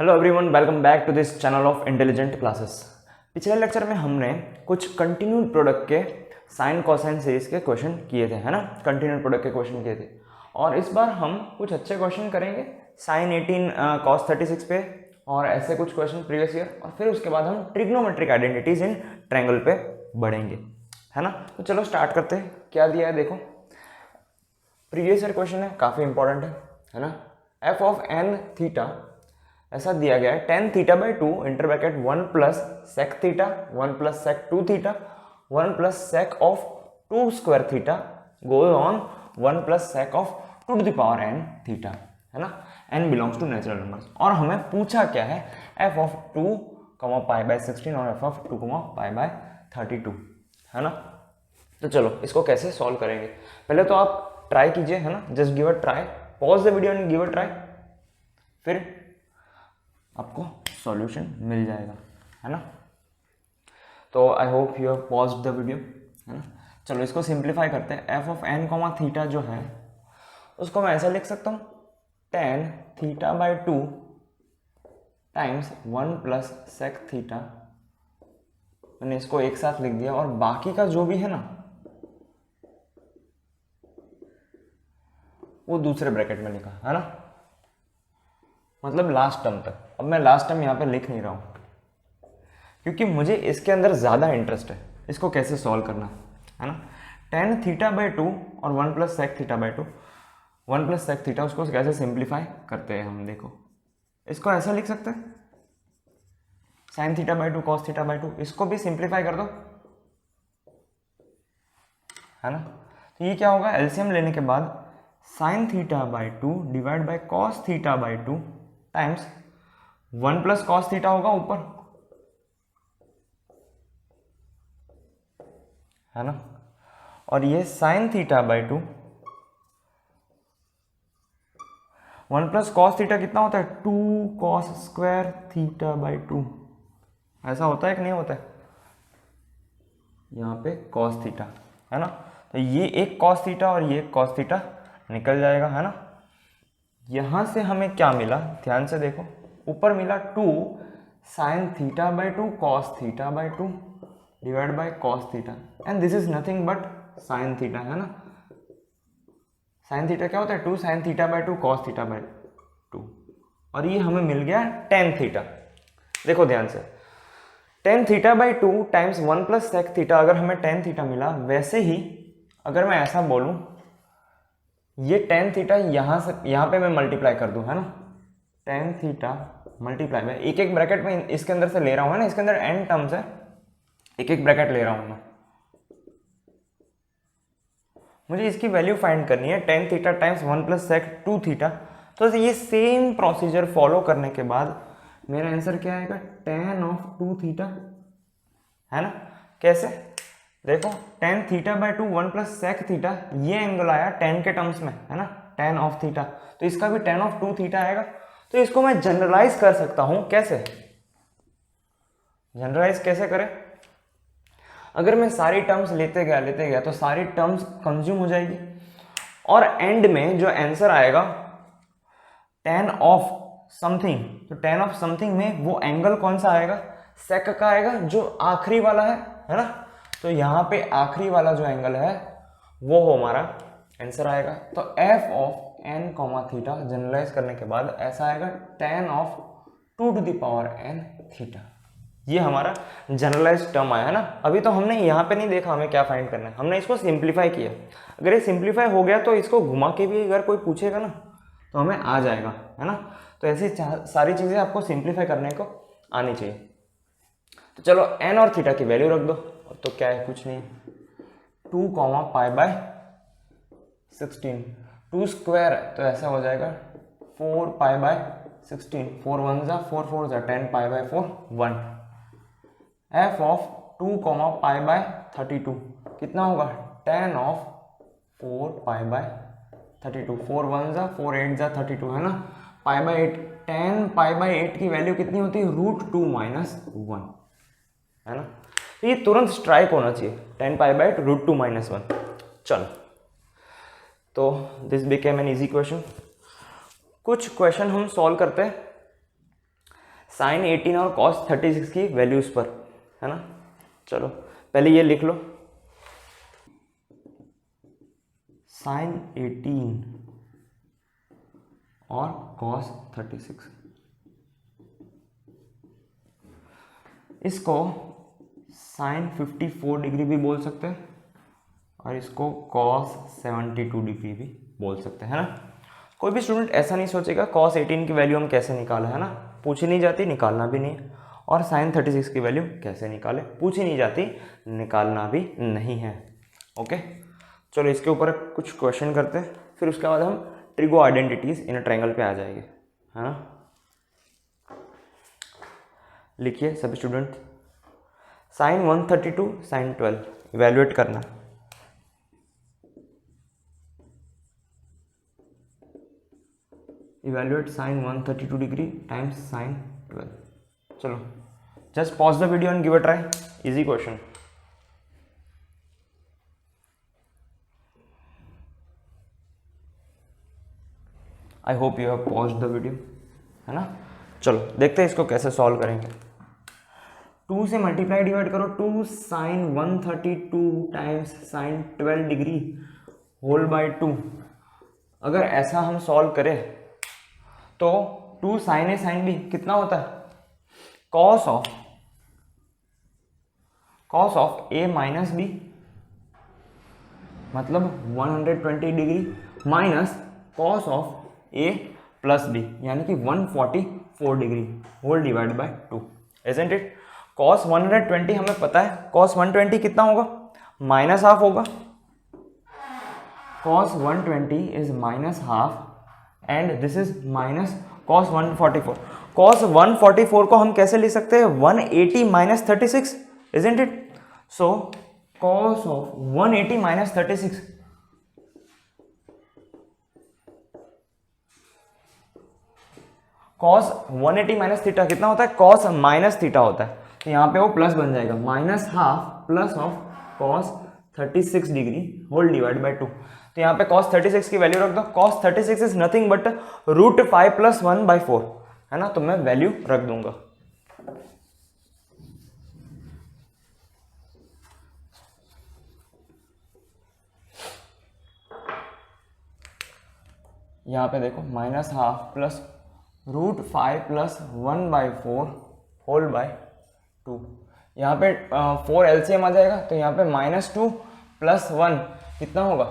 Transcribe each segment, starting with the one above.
Hello everyone, welcome back to this channel of intelligent classes. पिछले lecture में हमने कुछ कंटिन्यूड प्रोडक्ट के साइन कोसाइन सीरीज के क्वेश्चन किए थे, है ना। कंटिन्यूड प्रोडक्ट के क्वेश्चन किए थे और इस बार हम कुछ अच्छे क्वेश्चन करेंगे साइन 18 कॉस 36 पे और ऐसे कुछ क्वेश्चन प्रीवियस ईयर, और फिर उसके बाद हम ट्रिग्नोमेट्रिक आइडेंटिटीज इन ट्रायंगल पे बढ़ेंगे, है ना। तो चलो स्टार्ट करते हैं। क्या दिया है देखो, प्रीवियस ईयर क्वेश्चन है, काफ़ी इंपॉर्टेंट है ना। एफ ऑफ एन थीटा ऐसा दिया गया है tan theta by 2 inter bracket 1 plus sec theta 1 plus sec 2 theta 1 plus sec of 2 square theta goes on 1 plus sec of 2 to the power n theta, है ना। n belongs to natural numbers और हमें पूछा क्या है, f of 2 pi bye 16 और f of 2 pi bye 32, है ना। तो चलो इसको कैसे सॉल्व करेंगे, पहले तो आप ट्राई कीजिए, है ना। Just give a try, pause the video and give a try, फिर आपको सॉल्यूशन मिल जाएगा, है ना। तो I hope you have paused the video, है ना। चलो इसको सिंप्लीफाई करते हैं। F of n comma theta जो है उसको मैं ऐसा लिख सकता हूँ tan theta by 2 times 1 plus sec theta. मैंने इसको एक साथ लिख दिया और बाकी का जो भी है ना वो दूसरे ब्रैकेट में लिखा, है ना, मतलब लास्ट टर्म तक। अब मैं लास्ट टर्म यहाँ पे लिख नहीं रहा हूँ क्योंकि मुझे इसके अंदर ज़्यादा इंटरेस्ट है, इसको कैसे सॉल्व करना, है ना। tan थीटा बाई 2 और 1 plus sec theta by 2, 1 plus sec theta, उसको कैसे सिंप्लीफाई करते हैं हम। देखो इसको ऐसा लिख सकते हैं sine theta by 2 cos theta by 2, इसको भी सिंप्लीफाई कर दो, है ना। तो ये क्या होगा, एलसीएम लेने के बाद sine theta by 2 divide by cos theta by 2 times 1 plus cos theta होगा ऊपर, है ना, और ये sine theta by 2 1 plus cos theta कितना होता है 2 कॉस स्क्वायर थीटा बाई 2, ऐसा होता है कि नहीं होता है, यहाँ पे कॉस थीटा, है ना। तो ये एक कॉस थीटा और ये एक कॉस थीटा निकल जाएगा, है ना। यहां से हमें क्या मिला, ध्यान से देखो, ऊपर मिला 2 sine theta by 2 cos theta by 2 divide by cos theta, and this is nothing but sine theta, है ना। साइन थीटा क्या होता है 2 sine theta by 2 cos theta by 2, और ये हमें मिल गया tan थीटा। देखो ध्यान से, tan theta by 2 times 1 plus sec theta, अगर हमें tan थीटा मिला, वैसे ही अगर मैं ऐसा बोलूं ये tan थीटा यहाँ पे मैं मल्टीप्लाई कर दूं, है ना, tan थीटा मल्टीप्लाई में एक एक ब्रैकेट में इसके अंदर से ले रहा हूँ, है ना, इसके अंदर n टर्म्स है, एक एक ब्रैकेट ले रहा हूँ मैं। मुझे इसकी वैल्यू फाइंड करनी है, tan theta times 1 plus sec 2 theta. तो ये सेम प्रोसीजर फॉलो करने के बाद मेरा आंसर क्या आएगा, tan ऑफ 2 थीटा, है ना। कैसे देखो, tan theta by 2 1 plus sec theta, ये एंगल आया tan के टर्म्स में, है ना, tan ऑफ थीटा, तो इसका भी tan ऑफ 2 थीटा आएगा। तो इसको मैं जनरलाइज कर सकता हूं, कैसे जनरलाइज कैसे करें, अगर मैं सारी टर्म्स लेते गया तो सारी टर्म्स कंज्यूम हो जाएगी और एंड में जो आंसर आएगा tan ऑफ समथिंग, तो tan ऑफ समथिंग में वो एंगल कौन सा आएगा, सेक का आएगा, जो आखिरी वाला है ना। तो यहाँ पे आखिरी वाला जो एंगल है वो हमारा आंसर आएगा। तो f of n comma theta generalise करने के बाद ऐसा आएगा tan of 2 to the power n theta. ये हमारा जनरलाइज टर्म आया, है ना। अभी तो हमने यहाँ पे नहीं देखा हमें क्या फाइंड करना है, हमने इसको सिंप्लीफाई किया। अगर ये सिंप्लीफाई हो गया तो इसको घुमा के भी अगर कोई पूछेगा ना तो हमें आ जाएगा, है ना। तो ऐसी सारी चीज़ें आपको सिंप्लीफाई करने को आनी चाहिए। तो चलो n और थीटा की वैल्यू रख दो, तो क्या है, कुछ नहीं, 2 पाई बाय 16, 2 स्क्वायर तो ऐसा हो जाएगा 4 पाई बाय 16, 4 1 जा 4 4 जा 10 pi by 4 1। f of 2 pi bye 32 कितना होगा, tan ऑफ 4 पाई बाय 32, 4 1 जा 4 8 जा 32, है ना, pi by 8, tan pi bye 8 की वैल्यू कितनी होती है, √2 माइनस 1, है ना। तो ये तुरंत स्ट्राइक होना चाहिए, tan पाई बाय √2 माइनस 1। चलो, तो this became an easy question. कुछ क्वेश्चन हम सॉल्व करते हैं साइन 18 और कॉस 36 की वैल्यूज पर, है ना। चलो पहले ये लिख लो, साइन 18 और कॉस 36, इसको साइन 54 डिग्री भी बोल सकते हैं और इसको कॉस 72 डिग्री भी बोल सकते हैं, है ना। कोई भी स्टूडेंट ऐसा नहीं सोचेगा कॉस 18 की वैल्यू हम कैसे निकालें, है ना, पूछी नहीं जाती, निकालना भी नहीं है। और साइन 36 की वैल्यू कैसे निकालें, पूछी नहीं जाती, निकालना भी नहीं है। ओके, चलो इसके ऊपर कुछ क्वेश्चन करते हैं, फिर उसके बाद हम ट्रिगो आइडेंटिटीज इन ट्रायंगल पे आ जाएंगे, है ना। लिखिए सभी स्टूडेंट, साइन 132 साइन 12 इवेल्युएट करना। Evaluate sine 132 degree times sine 12। चलो just pause the video and give a try, easy question. I hope you have paused the video, है ना। चलो देखते हैं इसको कैसे सॉल्व करेंगे। 2 से मल्टीप्लाई डिवाइड करो, 2 sine 132 times sine 12 degree whole by 2। अगर ऐसा हम सॉल्व करें तो 2 साइन ए साइन बी कितना होता है, cos of A minus B, मतलब 120 degree minus cos of A plus B, यानी कि 144 degree whole divide by 2, isn't it. Cos 120 हमें पता है, कॉस 120 कितना होगा, माइनस हाफ होगा। Cos 120 is minus half and this is minus cos 144। Cos 144 को हम कैसे लिख सकते हैं, 180 minus 36, isn't it. So cos of 180 minus 36, cos 180 minus theta कितना होता है, कॉस माइनस थीटा होता है, तो यहाँ पे वो प्लस बन जाएगा, minus half plus of cos 36 degree whole divide by 2। तो यहाँ पे cos 36 की वैल्यू रख दो, cos 36 इज नथिंग बट √5 + 1/4, है ना, तो मैं वैल्यू रख दूंगा। यहाँ पे देखो minus half plus √5 + 1/4 whole by 2। यहाँ पे 4 LCM आ जाएगा, तो यहाँ पे -2 + 1 कितना होगा,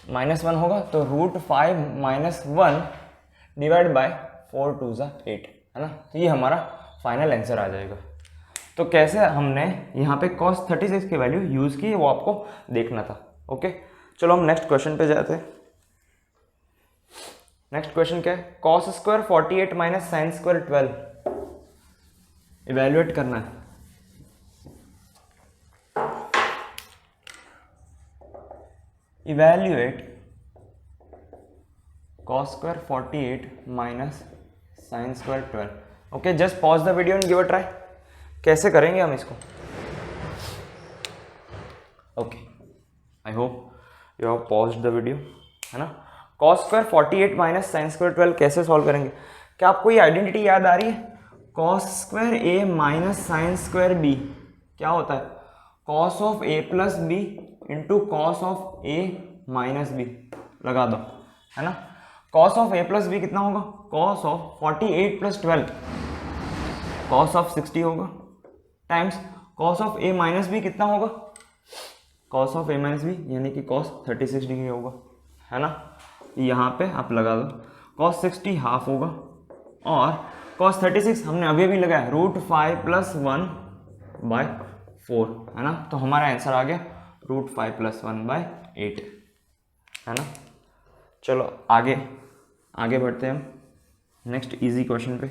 -1 होगा, तो √5 - 1 डिवाइड बाय 4 2 = 8, है ना। तो ये हमारा फाइनल आंसर आ जाएगा। तो कैसे हमने यहाँ पे cos 36 की वैल्यू यूज़ की वो आपको देखना था। ओके, चलो हम नेक्स्ट क्वेश्चन पे जाते हैं। नेक्स्ट क्वेश्चन क्या है, cos square 48 minus sine square 12 evaluate करना है। Evaluate cos square 48 minus sine square 12। Okay, just pause the video and give a try, कैसे करेंगे हम इसको। Okay, I hope you have paused the video, है ना। cos square 48 minus sine square 12 कैसे solve करेंगे, क्या आपको ये आइडेंटिटी याद आ रही है, cos square a minus sine square b क्या होता है, cos of a plus B into cos of a minus B, लगा दो, है ना। cos of a plus B कितना होगा, cos ऑफ 48 + 12 cos ऑफ 60 होगा, times cos of a minus B कितना होगा, cos of a minus B यानी कि cos 36 डिग्री होगा, है ना। यहाँ पे आप लगा दो, cos 60 हाफ होगा और cos 36 हमने अभी अभी लगाया √5 + 1/4, है ना। तो हमारा आंसर आ गया √5 + 1/8, है ना। चलो आगे बढ़ते हैं हम नेक्स्ट इजी क्वेश्चन पे।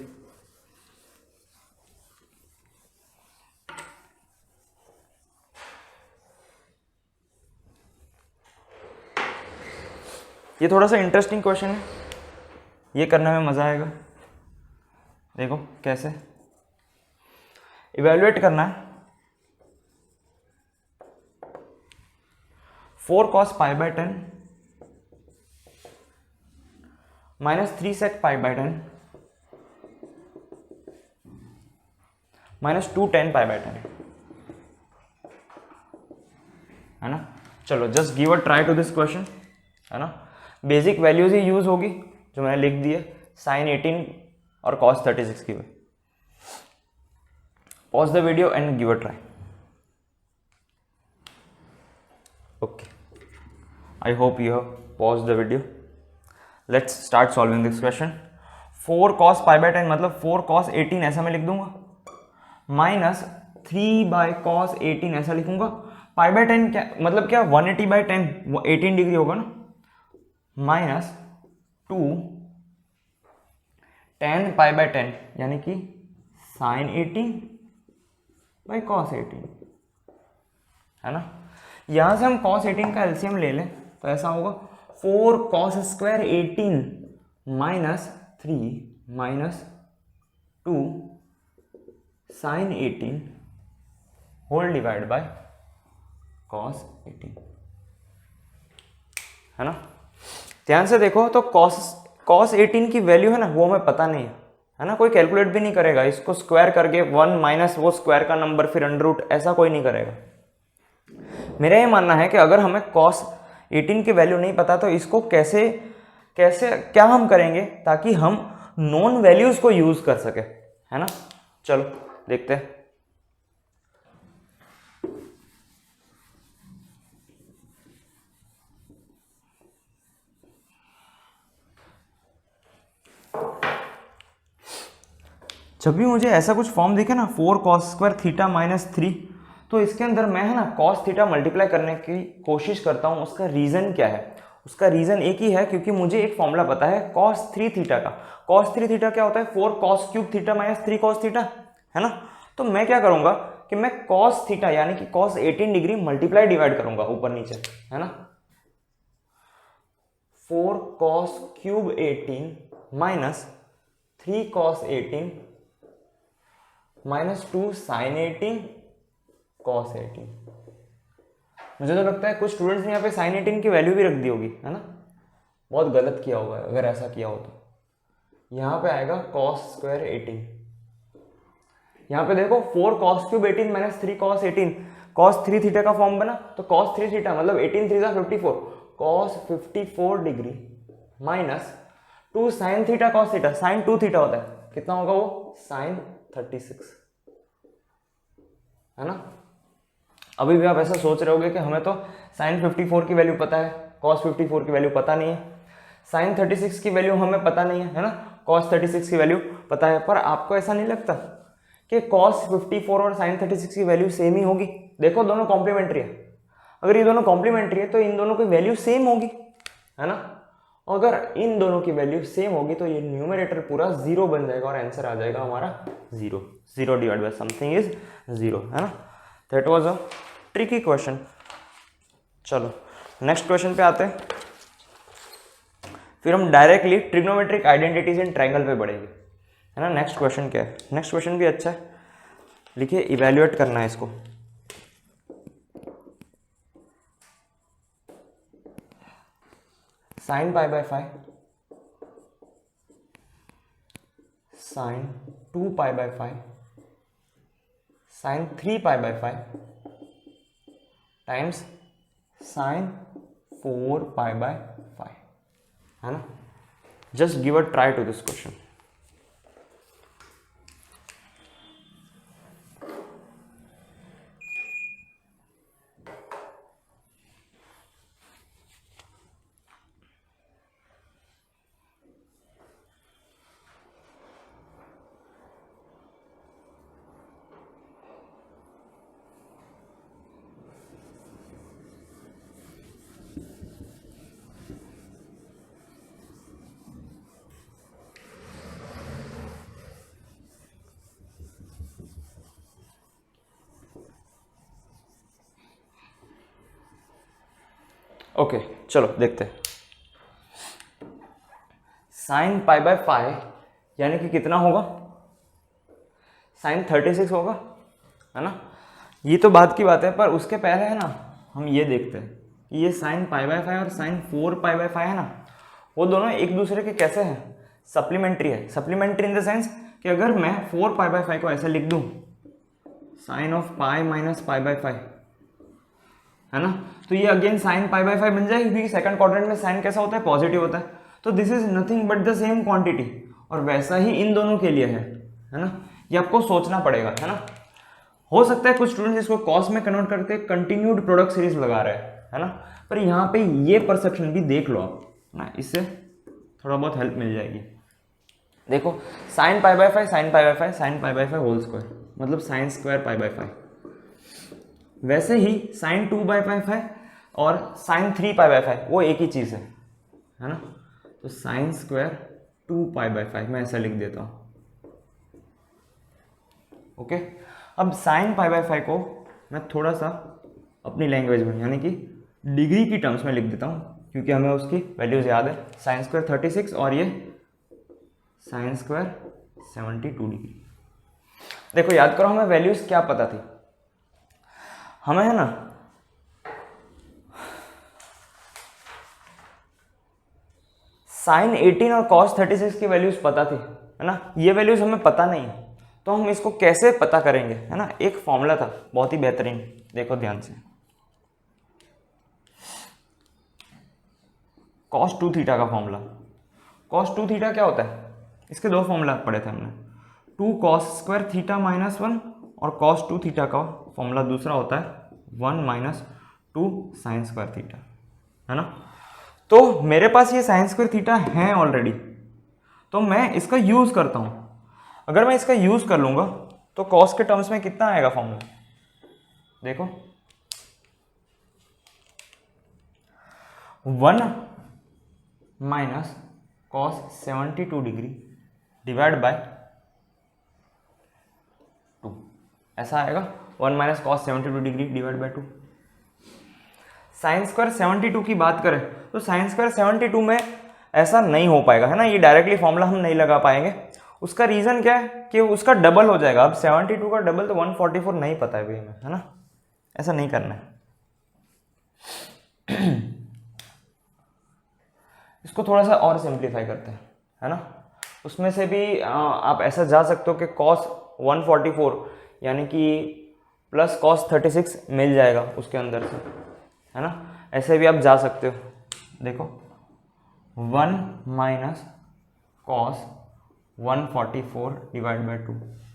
ये थोड़ा सा इंटरेस्टिंग क्वेश्चन है, ये करने में मज़ा आएगा। देखो कैसे इवेल्युएट करना है, 4 cos π/10 -3 sec π/10 -2 tan pi by 10, है ना। चलो just give a try to this question, है ना। बेसिक वैल्यूज ही यूज होगी जो मैंने लिख दी है, sin 18 और cos 36 की। Pause the video and give a try. Okay, I hope you have pause the video. Let's start solving this question. 4 cos pi by 10 मतलब 4 cos 18 ऐसा मैं लिख दूंगा, माइनस 3 बाय cos 18 ऐसा लिखूंगा। पाई बाय 10 क्या मतलब, क्या 180 बाय 10 वो 18 डिग्री होगा ना, माइनस 2 tan पाई बाय 10 यानी कि sin 18 बाई cos 18, है ना। यहां से हम cos 18 का एलसीएम ले लें तो ऐसा होगा 4 cos square 18 minus 3 minus 2 sin 18 whole divide by cos 18, है ना। ध्यान से देखो तो cos 18 की वैल्यू है ना वो हमें पता नहीं है ना, कोई कैलकुलेट भी नहीं करेगा इसको स्क्वायर करके 1 माइनस वो स्क्वायर का नंबर फिर अंडर रूट, ऐसा कोई नहीं करेगा। मेरा ये मानना है कि अगर हमें cos 18 की वैल्यू नहीं पता तो इसको कैसे क्या हम करेंगे ताकि हम नॉन वैल्यूज को यूज कर सके, है ना। चलो देखते हैं। जब भी मुझे ऐसा कुछ फॉर्म दिखे ना 4 cos स्क्वायर थीटा माइनस 3, तो इसके अंदर मैं है ना cos थीटा मल्टीप्लाई करने की कोशिश करता हूँ। उसका रीज़न क्या है? उसका रीज़न एक ही है, क्योंकि मुझे एक फॉर्मूला पता है cos 3 थीटा का। cos 3 थीटा क्या होता है? 4 cos cube theta minus 3 cos theta, है ना। तो मैं क्या करूँगा कि मैं cos थीटा यानी कि cos 18 डिग्री मल्टीप्लाई डिवाइड करूँगा ऊपर नीचे, है ना। 4 cos cube 18 minus 3 cos 18 minus 2 sin 18 cos 18। मुझे तो लगता है कुछ स्टूडेंट्स ने यहाँ पे sin 18 की वैल्यू भी रख दी होगी, है ना। बहुत गलत किया होगा अगर ऐसा किया हो तो। यहाँ पे आएगा cos स्क्वायर 18। यहाँ पे देखो 4 cos cube 18 minus 3 cos 18, cos 3 theta का फॉर्म बना तो cos 3 थीटा मतलब 18 3 54, cos 54 degree minus 2 sin theta cos theta, sin 2 theta होता है, कितना होगा वो? sin 36, है ना। अभी भी आप ऐसा सोच रहे होगे कि हमें तो sin 54 की वैल्यू पता है, cos 54 की वैल्यू पता नहीं है, sin 36 की वैल्यू हमें पता नहीं है ना, cos 36 की वैल्यू पता है। पर आपको ऐसा नहीं लगता कि cos 54 और sin 36 की वैल्यू सेम ही होगी? देखो दोनों कॉम्प्लीमेंट्री है, अगर ये दोनों कॉम्प्लीमेंट्री है तो इन दोनों की वैल्यू सेम होगी, है ना। अगर इन दोनों की वैल्यू सेम होगी तो ये न्यूमरेटर पूरा जीरो बन जाएगा और आंसर आ जाएगा हमारा zero. Zero divide by something is zero, है ना। That was a tricky question. चलो नेक्स्ट क्वेश्चन पे आते हैं, फिर हम directly trigonometric identities in triangle पे बढ़ेंगे, है ना। नेक्स्ट क्वेश्चन क्या है? नेक्स्ट क्वेश्चन भी अच्छा है, लिखिए इवेल्युएट करना है इसको। sin pi by 5 sin 2 pi by 5 sin 3 pi by 5 times sin 4 pi by 5, है ना। Just give a try to this question. Okay चलो देखते हैं। sin पाई बाय 5 यानी कि कितना होगा? sin 36 होगा, है ना। ये तो बात की बात है, पर उसके पहले है ना हम ये देखते हैं कि ये sin पाई बाय 5 और sin 4 पाई बाय 5 है ना, वो दोनों एक दूसरे के कैसे हैं? सप्लीमेंट्री है। सप्लीमेंट्री इन द सेंस कि अगर मैं 4 पाई बाय 5 को ऐसे लिख दूं sine of pi minus pi by 5, है ना। तो ये अगेन साइन पाई बाय 5 बन जाएगी, क्योंकि सेकंड क्वाड्रेंट में साइन कैसा होता है, पॉजिटिव होता है। तो this is nothing but the same quantity, और वैसा ही इन दोनों के लिए है ना। ये आपको सोचना पड़ेगा, है ना। हो सकता है कुछ स्टूडेंट्स इसको कॉस में कन्वर्ट करके कंटिन्यूड प्रोडक्ट सीरीज लगा रहे हैं, है ना। पर यहाँ पे ये परसेप्शन भी देख लो आप, ना, इससे थोड़ा बहुत हेल्प मिल जाएगी। देखो sine pi by 5, sine pi by 5, sine pi by 5 whole square, मतलब साइन स्क्वायर पाई बाय 5। वैसे ही साइन 2 बाय 5 और साइन 3 पाई बाय 5 वो एक ही चीज़ है ना। तो साइन स्क्वायर 2 पाई बाय 5 मैं ऐसा लिख देता हूँ, ओके। अब साइन पाई बाय 5 को मैं थोड़ा सा अपनी लैंग्वेज में, यानी कि डिग्री की टर्म्स में लिख देता हूँ, क्योंकि हमें उसकी वैल्यूज याद है। साइन स्क्वायर 36 और ये साइन स्क्वायर 72 डिग्री। देखो याद करो, हमें वैल्यूज क्या पता थी, हमें, है ना, साइन 18 और कॉस 36 की वैल्यूज पता थी, है ना। ये वैल्यूज हमें पता नहीं, तो हम इसको कैसे पता करेंगे, है ना। एक फॉर्मूला था बहुत ही बेहतरीन, देखो ध्यान से। कॉस 2 थीटा का फॉर्मूला। कॉस 2 थीटा क्या होता है, इसके दो फॉर्मूला पढ़े थे हमने। 2 कॉस स्क्वायर थीटा माइनस 1, और कॉस 2 थीटा का फॉर्मूला दूसरा होता है 1 माइनस 2 साइन स्क्वायर थीटा, है ना। तो मेरे पास ये साइन स्क्वायर थीटा है ऑलरेडी, तो मैं इसका यूज करता हूं। अगर मैं इसका यूज कर लूंगा तो कॉस के टर्म्स में कितना आएगा फॉर्मूला, देखो 1 minus cos 72 degree divide by 2, ऐसा आएगा। 1 minus cos 72 degree divide by 2। Sine square 72 की बात करें तो साइन स्क्वायर 72 में ऐसा नहीं हो पाएगा, है ना। ये डायरेक्टली फॉर्मूला हम नहीं लगा पाएंगे। उसका रीजन क्या है कि उसका डबल हो जाएगा। अब 72 का डबल तो 144 नहीं पता है भाई हमें, है ना। ऐसा नहीं करना है। इसको थोड़ा सा और सिंप्लीफाई करते हैं, है ना। उसमें से भी आप ऐसा जा सकते हो कि cos 144 यानी कि प्लस cos 36 मिल जाएगा उसके अंदर से, है ना। ऐसे भी आप जा सकते हो। देखो 1 माइनस कॉस 144 डिवाइड बाय 2,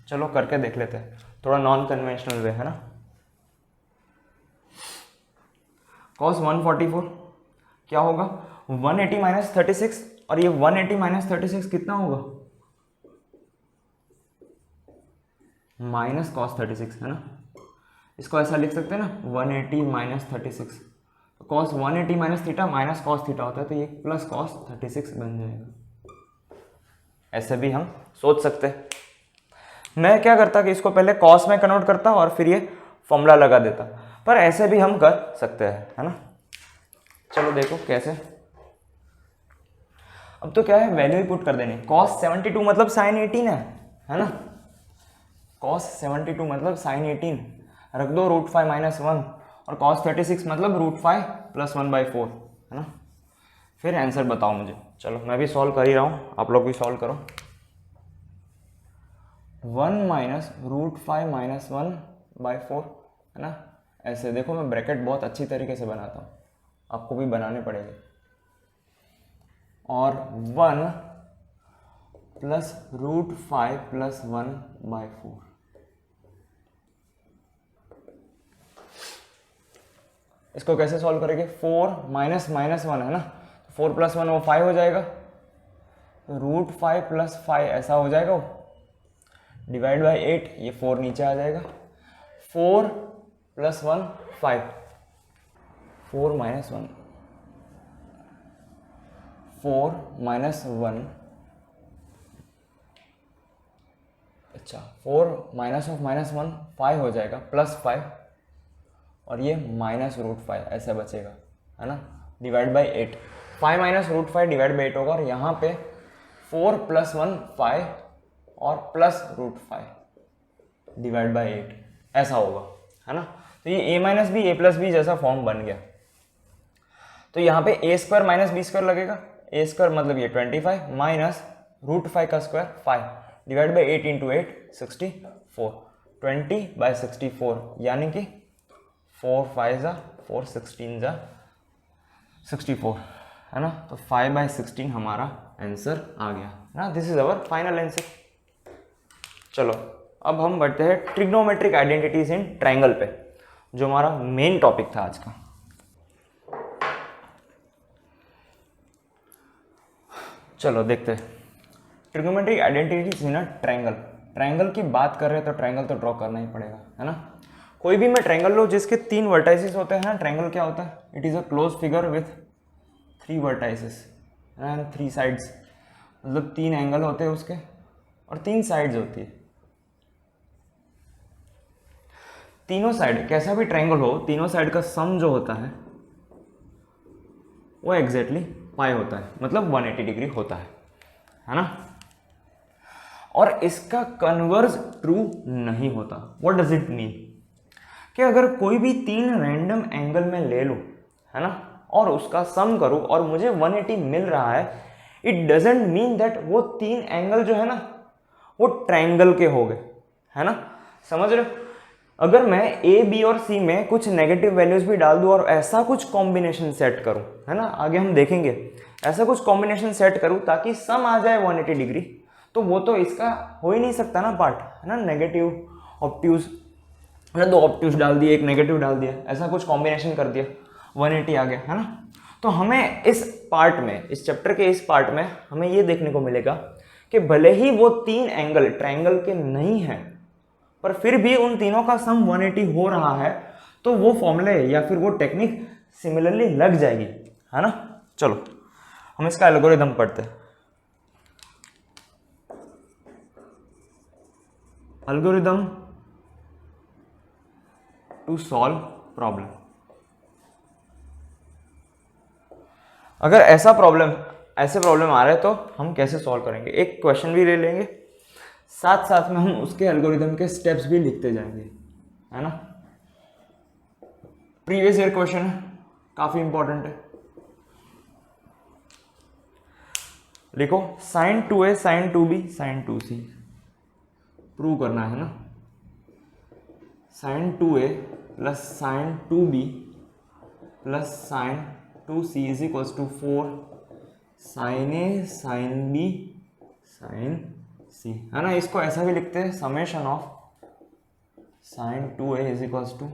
चलो करके देख लेते हैं, थोड़ा नॉन कन्वेंशनल वे, है ना। कॉस 144 क्या होगा, 180 माइनस 36, और ये 180 माइनस 36 कितना होगा, माइनस कॉस 36, है ना। इसको ऐसा लिख सकते हैं ना, 180 माइनस 36, तो cos 180 minus theta minus cos theta होता है, तो ये प्लस कॉस 36 बन जाएगा। ऐसे भी हम सोच सकते हैं। मैं क्या करता कि इसको पहले कॉस में कन्वर्ट करता और फिर ये फॉर्मूला लगा देता, पर ऐसे भी हम कर सकते हैं, है ना। चलो देखो कैसे। अब तो क्या है, वैल्यू ही पुट कर देनी। cos 72 मतलब साइन 18 है ना। cos 72 मतलब साइन 18 रख दो √5 माइनस 1, और cos 36 मतलब √5 प्लस 1/4, है ना। फिर आंसर बताओ मुझे। चलो मैं भी सॉल्व कर ही रहा हूँ, आप लोग भी सॉल्व करो। 1 माइनस √5 माइनस 1/4, है ना। ऐसे देखो, मैं ब्रैकेट बहुत अच्छी तरीके से बनाता हूँ, आपको भी बनाने पड़ेंगे। और 1 प्लस √5 प्लस 1/4, इसको कैसे सॉल्व करेंगे, 4 माइनस माइनस 1 है ना, 4 प्लस 1 वो 5 हो जाएगा, √5 प्लस 5 ऐसा हो जाएगा, डिवाइड बाय 8, ये 4 नीचे आ जाएगा। 4 प्लस 1 5, 4 माइनस 1, 4 माइनस 1, अच्छा 4 माइनस ऑफ माइनस 1 5 हो जाएगा, प्लस 5, और ये माइनस √5 ऐसा बचेगा, है ना, divide by 8। 5 minus √5 divide by 8 होगा, और यहाँ पे 4 प्लस 1 5 और प्लस √5 डिवाइड बाई 8 ऐसा होगा, है ना। तो ये a minus B A plus B जैसा फॉर्म बन गया। तो यहाँ पे a square minus B square लगेगा, a स्क्वायर मतलब ये 25 माइनस √5 का स्क्वायर 5 डिवाइड बाई 8 इंटू 8 64, 20/64 यानी कि 4 5 जा 4 16 जा 64 है ना। तो 5/16 हमारा आंसर आ गया ना। This is our final answer. चलो अब हम बढ़ते हैं ट्रिग्नोमेट्रिक आइडेंटिटीज इन ट्रायंगल पे, जो हमारा मेन टॉपिक था आज का। चलो देखते हैं trigonometric identities in a triangle. Triangle की बात कर रहे हैं तो ट्रायंगल तो ड्रॉ करना ही पड़ेगा, है ना। कोई भी मैं ट्रायंगल लो जिसके 3 वर्टाइसेस होते हैं ना, ट्रायंगल क्या होता है? It is a close figure with 3 vertices and 3 sides, मतलब 3 एंगल होते हैं उसके और 3 साइड्स होती है। तीनों साइड, कैसा भी ट्रायंगल हो, तीनों साइड का सम जो होता है वो एग्जैक्टली पाई होता है, मतलब 180 डिग्री होता है ना। और इसका कन्वर्स ट्रू नहीं होता। What does it mean? कि अगर कोई भी 3 रैंडम एंगल में ले लूं, है ना, और उसका सम करूं और मुझे 180 मिल रहा है, इट डजेंट मीन दैट वो 3 एंगल जो है ना वो ट्रायंगल के हो गए, है ना। समझ रहे हो? अगर मैं ए बी और सी में कुछ नेगेटिव वैल्यूज भी डाल दूं और ऐसा कुछ कॉम्बिनेशन सेट करूं, है ना, आगे हम देखेंगे, ऐसा कुछ कॉम्बिनेशन सेट करूं ताकि सम आ जाए 180 डिग्री, तो वो तो इसका हो ही नहीं सकता ना पार्ट, है ना। नेगेटिव ऑब्ट्यूज, मैंने 2 ऑब्ट्यूज डाल दिए, एक नेगेटिव डाल दिया, ऐसा कुछ कॉम्बिनेशन कर दिया, 180 आ गया, है ना। तो हमें इस पार्ट में, इस चैप्टर के इस पार्ट में हमें ये देखने को मिलेगा कि भले ही वो 3 एंगल ट्रायंगल के नहीं हैं, पर फिर भी उन तीनों का सम 180 हो रहा है, तो वो फॉर्मूले या फिर वो टेक्निक सिमिलरली लग जाएगी, है ना। चलो हम इसका एल्गोरिथम पढ़ते हैं। Algorithm to solve problem. अगर ऐसे प्रॉब्लम आ रहे हैं तो हम कैसे सॉल्व करेंगे, एक क्वेश्चन भी ले लेंगे, साथ साथ में हम उसके एल्गोरिथम के स्टेप्स भी लिखते जाएंगे, है ना। प्रीवियस ईयर क्वेश्चन है, काफी इंपॉर्टेंट है। लिखो sin 2a sin 2b sin 2c prove करना है ना। sin 2a plus sin 2b plus sin 2c is equals to 4 sin a sin b sin c, है ना। इसको ऐसा भी लिखते हैं summation of sin 2a is equals to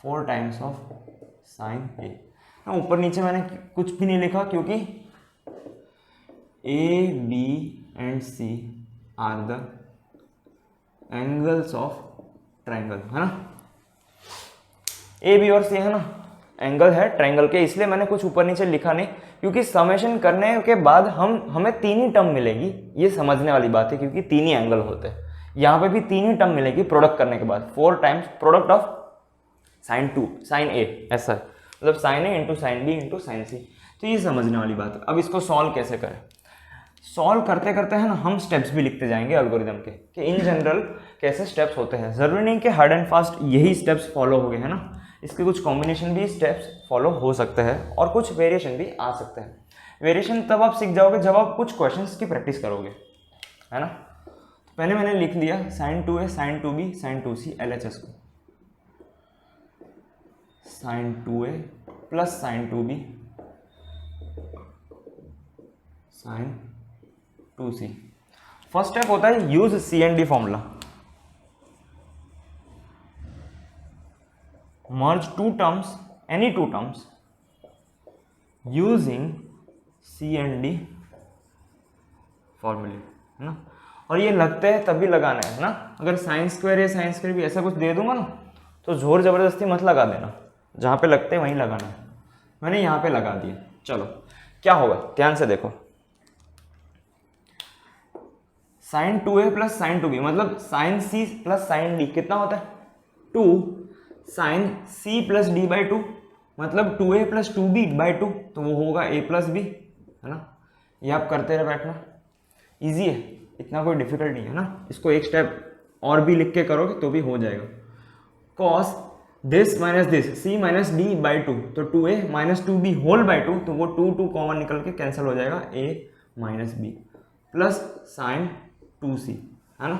4 times of sin a। ऊपर नीचे मैंने कुछ भी नहीं लिखा क्योंकि A, B and C are the angles of triangle, है ना। A, B और C है ना, एंगल है ट्रायंगल के, इसलिए मैंने कुछ ऊपर नीचे लिखा नहीं, क्योंकि समेशन करने के बाद हमें 3 ही टर्म मिलेगी, ये समझने वाली बात है, क्योंकि 3 ही एंगल होते हैं। यहाँ पे भी 3 ही टर्म मिलेगी प्रोडक्ट करने के बाद, 4 times product of sin 2 sin A, ऐसा है, मतलब sin A into sin B into sin C। तो ये समझने वाली बात है। अब इसको सॉल्व कैसे करें? सॉल्व करते करते है ना हम स्टेप्स भी लिखते जाएंगे एल्गोरिथम के, कि इन जनरल कैसे स्टेप्स होते हैं। जरूरी नहीं कि हार्ड एंड फास्ट यही स्टेप्स फॉलो हो गए, है ना। इसके कुछ कॉम्बिनेशन भी स्टेप्स फॉलो हो सकते हैं और कुछ वेरिएशन भी आ सकते हैं। वेरिएशन तब आप सीख जाओगे जब आप कुछ क्वेश्चंस की प्रैक्टिस करोगे, है ना। तो पहले मैंने लिख दिया sin 2a sin 2b sin 2c LHS को, sin 2a plus sin 2b sin 2c। First step होता है यूज CND फॉर्मूला, मर्ज 2 terms, any 2 terms using CND फॉर्मूले, है ना। और ये लगते हैं तभी लगाना है ना। अगर साइन स्क्वायर या साइन स्क्वायर भी ऐसा कुछ दे दूंगा ना तो जोर जबरदस्ती मत लगा देना, जहां पे लगते हैं वहीं लगाना है। मैंने यहां पे लगा दिया। चलो क्या होगा ध्यान से देखो, sin 2a plus sin 2b मतलब sin c plus sin d कितना होता है 2 sin c plus d by 2 मतलब 2a प्लस 2b बाई 2, तो वो होगा a प्लस b, है ना। ये आप करते रहे बैठना, इजी है, इतना कोई डिफिकल्ट नहीं है ना। इसको एक स्टेप और भी लिख के करोगे तो भी हो जाएगा। cos this minus this c minus d by 2, तो 2a minus 2b whole by 2, तो वो 2 कॉमन निकल के कैंसिल हो जाएगा, a minus b plus sign 2c, है ना।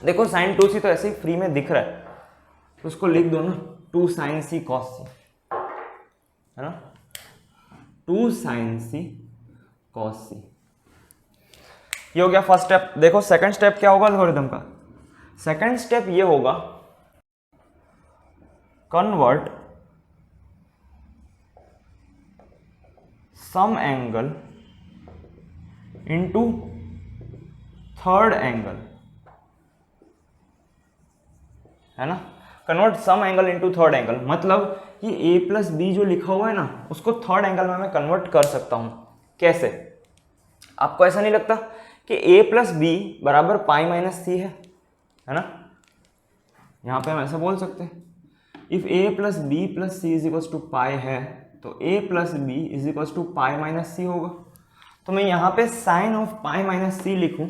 देखो साइन 2c तो ऐसे ही फ्री में दिख रहा है, तो उसको लिख दो ना 2 sin c cos c, है ना, 2 sin c cos c। ये हो गया फर्स्ट स्टेप। देखो सेकंड स्टेप क्या होगा एल्गोरिथम का? सेकंड स्टेप ये होगा convert sum angle into third angle, है ना, convert sum angle into third angle, मतलब कि a प्लस बी जो लिखा हुआ है ना उसको थर्ड एंगल में मैं कन्वर्ट कर सकता हूं। कैसे? आपको ऐसा नहीं लगता कि a प्लस बी बराबर पाई माइनस सी है ना? यहां पे हम ऐसा बोल सकते हैं, if a plus b plus c is equal to pi है तो a plus b is equal to pi minus c होगा। तो मैं यहाँ पे sine of pi minus c लिखूं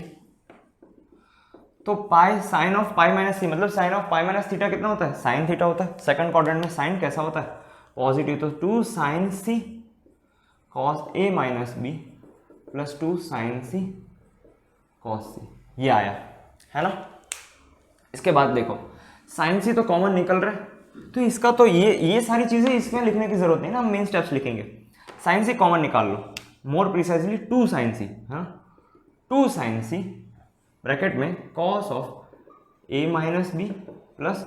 तो pi sine of pi minus c मतलब sine of pi minus theta कितना होता है? साइन थीटा होता है। सेकंड क्वाड्रेंट में साइन कैसा होता है? पॉजिटिव। तो 2 sine c cos a minus b plus 2 sine c cos सी, ये आया, है ना। इसके बाद देखो साइन सी तो कॉमन निकल रहा है, तो इसका तो ये सारी चीजें इसमें लिखने की जरूरत नहीं ना, हम मेन स्टेप्स लिखेंगे। साइन सी कॉमन निकाल लो, मोर प्रिसाइजली 2 साइन सी, है ना, 2 साइन सी ब्रैकेट में cos of A minus b plus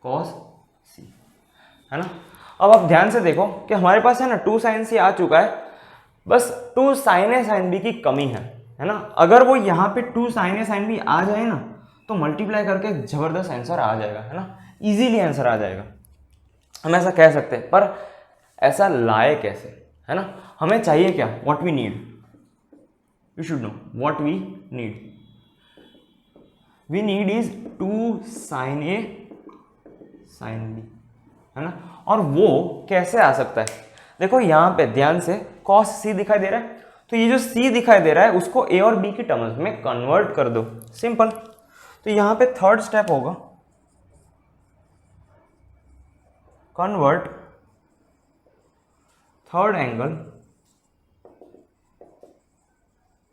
cos c, है ना। अब आप ध्यान से देखो कि हमारे पास है ना 2 साइन सी आ चुका है, बस 2 साइन ए साइन बी की कमी है ना। अगर वो यहाँ पे 2 साइन ए साइन बी आ जाए ना तो मल्टीप्लाई करके जबरदस्त आंसर आ जाएगा, है ना, इजीली आंसर आ जाएगा, हम ऐसा कह सकते हैं। पर ऐसा लाए कैसे, है ना? हमें चाहिए क्या? What we need, you should know what we need. We need is 2 sine A sine B, है ना। और वो कैसे आ सकता है? देखो यहां पे ध्यान से कॉस सी दिखाई दे रहा है, तो ये जो सी दिखाई दे रहा है उसको ए और बी की टर्म्स में कन्वर्ट कर दो, सिंपल। तो यहां पे थर्ड स्टेप होगा convert third angle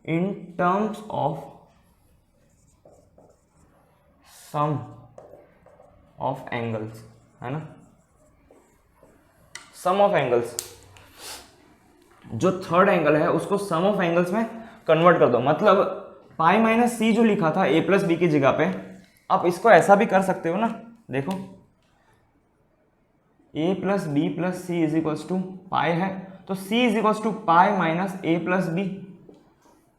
in terms of sum of angles, है ना, सम ऑफ एंगल्स। जो थर्ड एंगल है उसको सम ऑफ एंगल्स में कन्वर्ट कर दो, मतलब पाई माइनस सी जो लिखा था ए प्लस बी की जगह पे, आप इसको ऐसा भी कर सकते हो ना। देखो a plus b plus c is equal to pi है, तो c is equal to pi minus A plus b,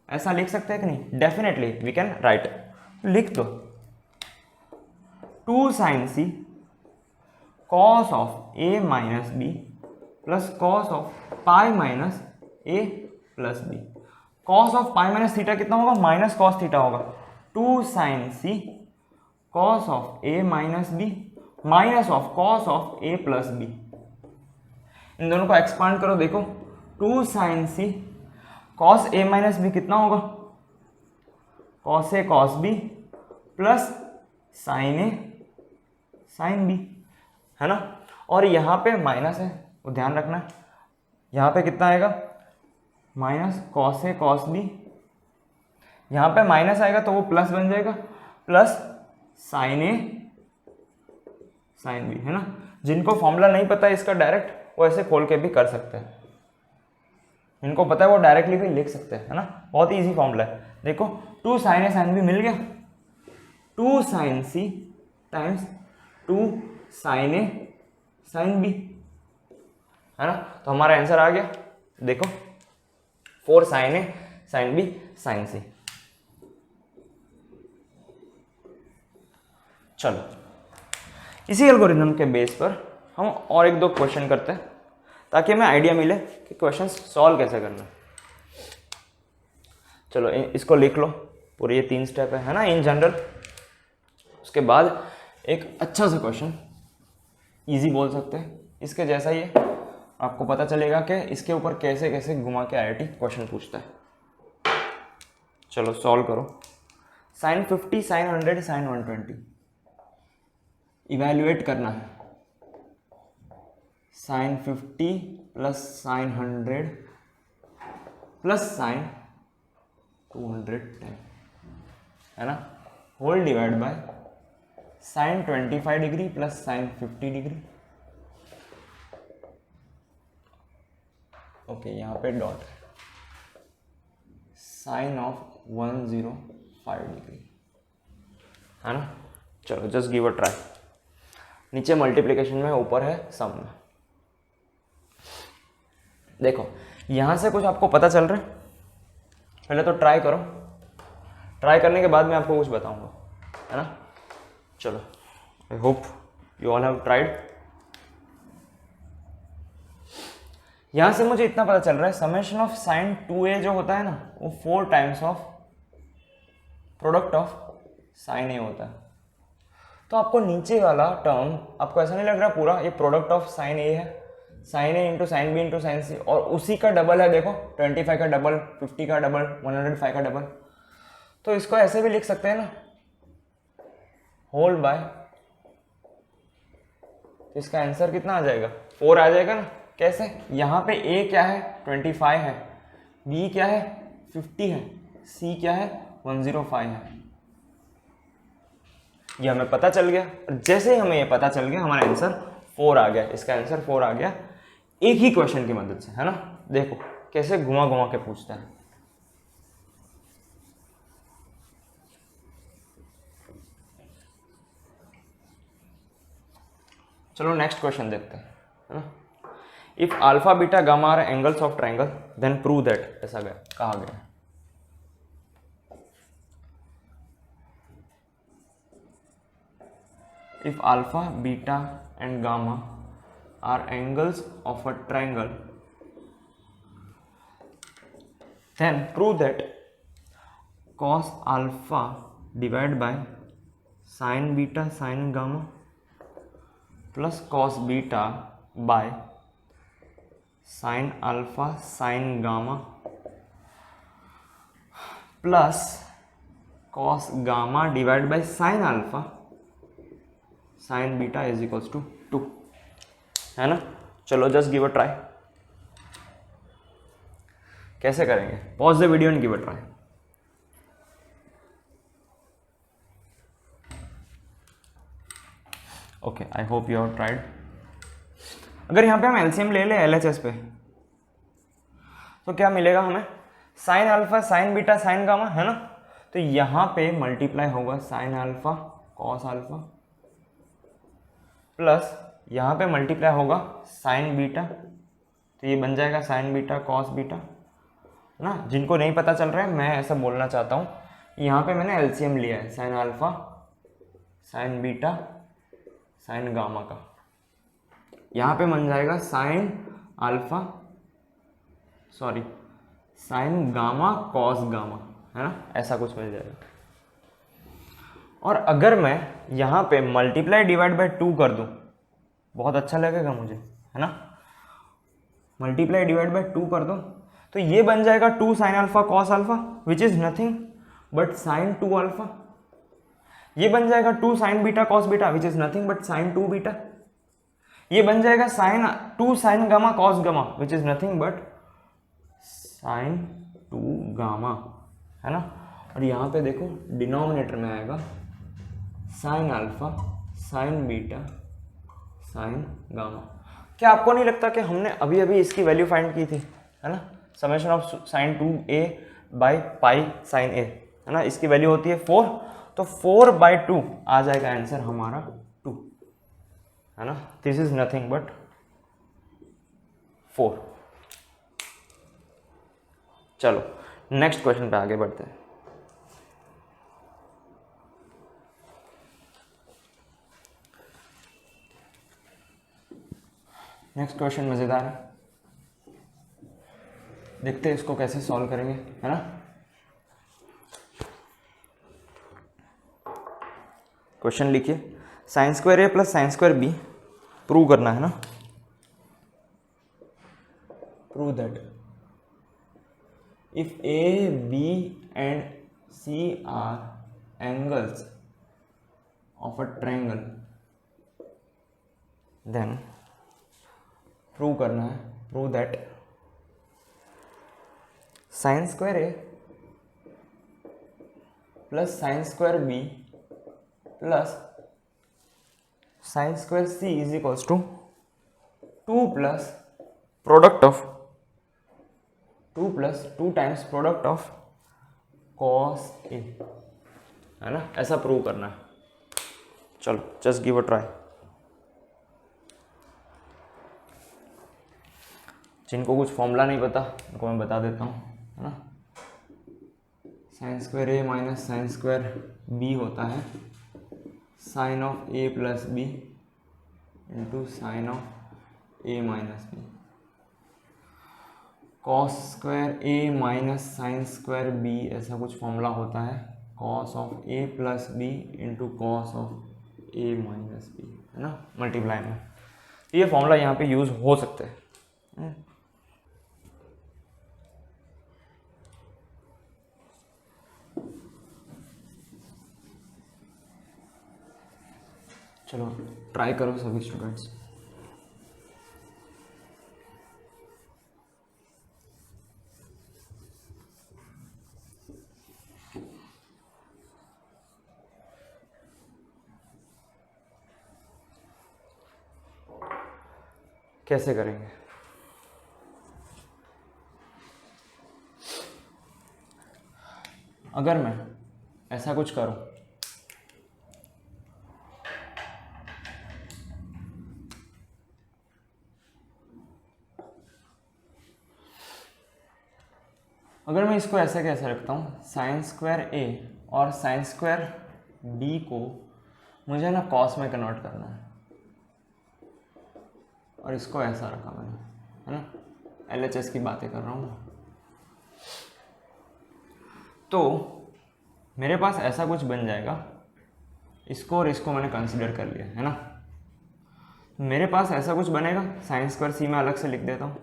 ऐसा लिख सकते हैं कि नहीं? डेफिनेटली वी कैन राइट, लिख दो 2 sine c cos of A minus b plus cos of pi minus A plus b. Cos of pi minus theta कितना होगा? माइनस कॉस थीटा होगा। 2 sine c cos of A minus b minus of cos of A plus b. इन दोनों को expand करो, देखो 2 sine c cos a minus B कितना होगा? कॉस ए कॉस बी प्लस साइन ए साइन बी, है ना। और यहाँ पे माइनस है, वो ध्यान रखना, यहाँ पे कितना आएगा? Minus cos A cos B, यहाँ पे माइनस आएगा तो वो प्लस बन जाएगा, प्लस साइन ए साइन बी, है ना। जिनको फॉर्मूला नहीं पता है इसका डायरेक्ट, वो ऐसे खोल के भी कर सकते हैं, जिनको पता है वो डायरेक्टली भी लिख सकते हैं, है ना। बहुत ही ईजी फॉर्मूला है। देखो 2 साइन ए साइन बी मिल गया, 2 साइन सी टाइम्स 2 साइन ए साइन बी, है ना। तो हमारा आंसर आ गया, देखो 4 साइन ए साइन बी साइन सी। चलो इसी एल्गोरिथम के बेस पर हम और 1-2 क्वेश्चन करते हैं ताकि हमें आइडिया मिले कि क्वेश्चन सॉल्व कैसे करना है। चलो इसको लिख लो, पूरे ये 3 स्टेप है ना इन जनरल। उसके बाद एक अच्छा सा क्वेश्चन, इजी बोल सकते हैं, इसके जैसा ही है, आपको पता चलेगा कि इसके ऊपर कैसे कैसे घुमा के आईआईटी क्वेश्चन पूछता है। चलो सॉल्व करो। साइन 50 साइन 100 साइन 120 इवेल्युएट करना है। Sine 50 plus sine 100 plus sine 210, है ना। Whole divide by sine 25 degree plus sine 50 degree. Okay, यहाँ पे डॉट है, साइन ऑफ 105 डिग्री, है ना। चलो जस्ट गिव अ ट्राई। नीचे मल्टीप्लिकेशन में, ऊपर है सम में। देखो यहाँ से कुछ आपको पता चल रहा है? पहले तो ट्राई करो, ट्राई करने के बाद मैं आपको कुछ बताऊंगा, है ना। चलो, आई hope you all have tried. यहाँ से मुझे इतना पता चल रहा है, समेशन ऑफ साइन 2a जो होता है ना, वो 4 times of product of sine a होता है। तो आपको नीचे वाला टर्म, आपको ऐसा नहीं लग रहा पूरा ये प्रोडक्ट ऑफ साइन a है, sine a into sine b into sine c, और उसी का डबल है, देखो 25 का डबल, 50 का डबल, 105 का डबल। तो इसको ऐसे भी लिख सकते हैं ना, होल बाय, तो इसका आंसर कितना आ जाएगा? 4 आ जाएगा ना। कैसे? यहाँ पे a क्या है? 25 है, b क्या है? 50 है, c क्या है? 105 है। ये हमें पता चल गया। जैसे ही हमें ये पता चल गया, हमारा आंसर 4 आ गया। इसका आंसर 4 आ गया एक ही क्वेश्चन की मदद से, है ना। देखो कैसे घुमा घुमा के पूछता है। चलो नेक्स्ट क्वेश्चन देखते हैं, है ना। If alpha beta gamma are angles of triangle then prove that, ऐसा कहा गया। If alpha, beta and gamma are angles of a triangle, then prove that cos alpha divided by sin beta sin gamma plus cos beta by sin alpha sin gamma plus cos gamma divided by sin alpha sine beta is equals to 2, है ना। चलो just give a try. कैसे करेंगे? Pause the video and give a try. Okay, I hope you have tried. अगर यहाँ पे हम LCM ले ले एलएचएस पे, तो क्या मिलेगा हमें? Sign alpha sine beta sine gamma, है ना। तो यहाँ पे मल्टीप्लाई होगा sign alpha cos alpha plus यहाँ पे मल्टीप्लाई होगा साइन बीटा, तो ये बन जाएगा साइन बीटा कॉस बीटा, है ना। जिनको नहीं पता चल रहा है, मैं ऐसा बोलना चाहता हूँ, यहाँ पे मैंने एलसीएम लिया है sign alpha sine beta sine gamma का। यहाँ पे बन जाएगा sine alpha sorry sine gamma cos gamma, है ना, ऐसा कुछ मिल जाएगा। और अगर मैं यहाँ पे मल्टीप्लाई डिवाइड बाय 2 कर दूँ, बहुत अच्छा लगेगा मुझे, है ना। मल्टीप्लाई डिवाइड बाय 2 कर दो, तो ये बन जाएगा 2 sine alpha cos alpha which is nothing but sine 2 alpha. ये बन जाएगा 2 sine beta cos beta which is nothing but sine 2 beta. ये बन जाएगा sine 2 sine gamma cos gamma which is nothing but sine 2 gamma, है ना। और यहाँ पे देखो डिनोमिनेटर में आएगा sine alpha sine beta sine gamma. क्या आपको नहीं लगता कि हमने अभी अभी इसकी वैल्यू फाइंड की थी, है ना, summation of sine 2a by pi sine a, है ना। इसकी वैल्यू होती है 4, तो 4/2 आ जाएगा आंसर हमारा 2, है ना। This is nothing but 4। चलो नेक्स्ट क्वेश्चन पे आगे बढ़ते हैं। नेक्स्ट क्वेश्चन मजेदार है, देखते हैं इसको कैसे सॉल्व करेंगे, है ना। क्वेश्चन लिखिए, sine square a plus sine square b prove करना है ना। Prove that if a b and c are angles of a triangle then prove करना है, prove that sine square a plus sine square b plus sine square c is equals to 2 plus product of 2 plus 2 times product of cos a, है ना, ऐसा prove करना है। चलो just give a try. जिनको कुछ फॉर्मूला नहीं पता उनको मैं बता देता हूँ, है ना। Sine square A minus sine square B होता है sine of A plus B into sine of A minus B. Cos square A minus sine square B ऐसा कुछ फॉर्मूला होता है cos of A plus B into cos of A minus B, है ना, multiply में। ये formula यहाँ पे यूज हो सकते हैं। चलो ट्राई करो सभी स्टूडेंट्स। कैसे करेंगे? अगर मैं ऐसा कुछ करूं, अगर मैं इसको ऐसे कैसे रखता हूँ, साइन स्क्वायर ए और साइन स्क्वायर बी को मुझे ना कॉस में कन्वर्ट करना है, और इसको ऐसा रखा मैंने, है ना, LHS की बातें कर रहा हूँ। तो मेरे पास ऐसा कुछ बन जाएगा, इसको और इसको मैंने कंसिडर कर लिया, है ना। मेरे पास ऐसा कुछ बनेगा, साइन स्क्वायर सी मैं अलग से लिख देता हूँ,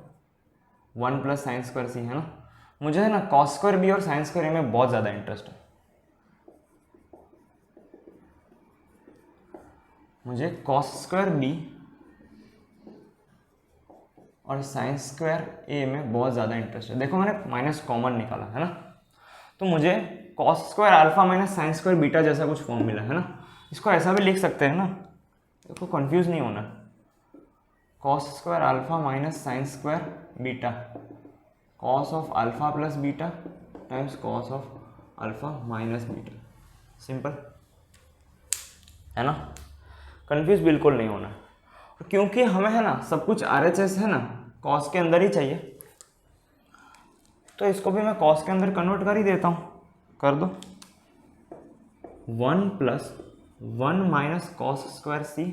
1 प्लस साइन स्क्वायर सी, है ना। मुझे है ना कॉस स्क्वायर बी और साइन स्क्वायर ए में बहुत ज़्यादा इंटरेस्ट है। मुझे कॉस स्क्वायर बी और साइन स्क्वायर ए में बहुत ज़्यादा इंटरेस्ट है। देखो मैंने माइनस कॉमन निकाला, है ना, तो मुझे cos square alpha minus sine square beta जैसा कुछ फॉर्म मिला, है ना। इसको ऐसा भी लिख सकते हैं ना, देखो कंफ्यूज नहीं होना, cos square alpha minus sine square beta cos of alpha plus beta times cos of alpha minus beta, simple, है ना। कंफ्यूज बिल्कुल नहीं होना, क्योंकि हमें है ना सब कुछ RHS है ना कॉस के अंदर ही चाहिए, तो इसको भी मैं कॉस के अंदर कन्वर्ट कर ही देता हूँ, कर दो। 1 plus 1 minus cos square c